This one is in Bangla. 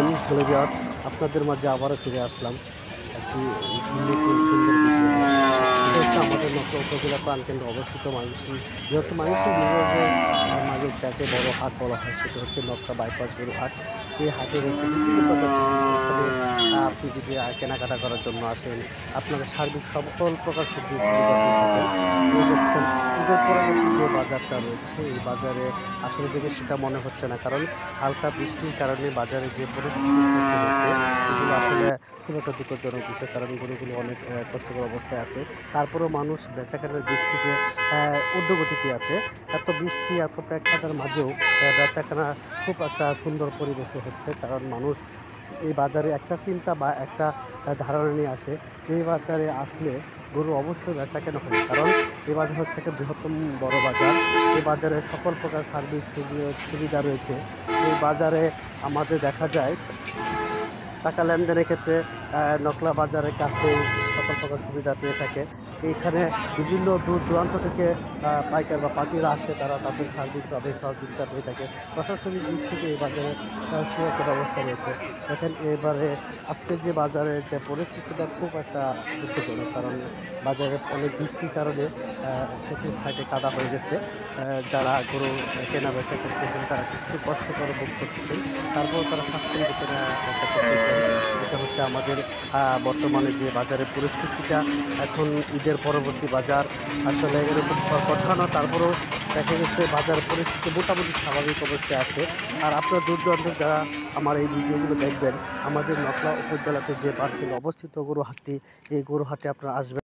আছেন হ্যালো ভিউয়ার্স, আপনাদের মাঝে আবারও ফিরে আসলাম একটি সুন্দর ভিডিও নিয়ে। সেটা হচ্ছে আমাদের নকলা উপজেলা প্রাণকেন্দ্রে অবস্থিত মাইমিংসিং বৃহত্তম মাইমিংসিং বিভাগের মাঝে যাকে বড় হাট বলা হয় সেটা হচ্ছে নকলা বাইপাস গরু হাট। এই হাটে রয়েছে বিভিন্ন প্রজাতির গরু। এখানে আপনি যদি কেনাকাটা করার জন্য আসেন, আপনারা সার্বিক সকল প্রকার সুযোগ সুবিধা পেয়ে থাকেন। এই দেখছেন ঈদের পরবর্তী যে বাজারটা রয়েছে, এই বাজারে আসলে দেখে সেটা মনে হচ্ছে না, কারণ হালকা বৃষ্টির কারণে বাজারে যে পরিস্থিতি সৃষ্টি হয়েছে, এগুলো আসলে খুব একটা দুঃখজনক বিষয়, কারণ গরুগুলো অনেক কষ্টকর অবস্থায় আছে। তারপরেও মানুষ বেচাকেনার দিক থেকে ঊর্ধ্বগতিতে আছে। এত বৃষ্টি, এত প্রেক্ষাপটের মাঝেও বেচাকেনা খুব একটা সুন্দর পরিবেশে হচ্ছে, কারণ মানুষ এই বাজারে একটা চিন্তা বা একটা ধারণা নিয়ে আসে। এই বাজারে আসলে গরু অবশ্যই বেচাকেনা হবে, কারণ এই বাজার হচ্ছে একটা বৃহত্তম বড় বাজার। এই বাজারে সকল প্রকার সার্ভিস সুবিধা রয়েছে। এই বাজারে আমাদের দেখা যায় টাকা লেনদেনের ক্ষেত্রে নকলা বাজারের কাছেই সকল প্রকার সুবিধা পেয়ে থাকে। এইখানে বিভিন্ন দূর দূরান্ত থেকে পাইকার বা পাখিরা আসে, তারা তাদের সার্বিকভাবে সহযোগিতা পেয়ে থাকে। প্রশাসনিক দিক থেকে এই বাজারে সুরক্ষা ব্যবস্থা রয়েছে। দেখেন এবারে আজকে যে বাজারের যে পরিস্থিতিটা খুব একটা দুঃখজনক, কারণ বাজারে অনেক বৃষ্টির কারণে চতুর্থাকে কাদা হয়ে গেছে। যারা গরু কেনা বেচা করতেছেন তারা একটু কষ্টকর ভোগ করতেছেন, তারপর তারা স্বাচ্ছন্দ্যে কেনা বেচা করতেছেন। এটা হচ্ছে আমাদের বর্তমানে যে বাজারের পরিস্থিতিটা। এখন ঈদের পরবর্তী বাজার, আসলে এরকম হওয়ার কথা না, তারপরেও দেখা গেছে বাজারের পরিস্থিতি মোটামুটি স্বাভাবিক অবস্থায় আছে। আর আপনারা দূর দূরান্ত যারা আমার এই ভিডিওগুলো দেখবেন, আমাদের নকলা উপজেলাতে যে প্রাণকেন্দ্রে অবস্থিত গরু হাটটি, এই গরু হাটে আপনারা আসবেন।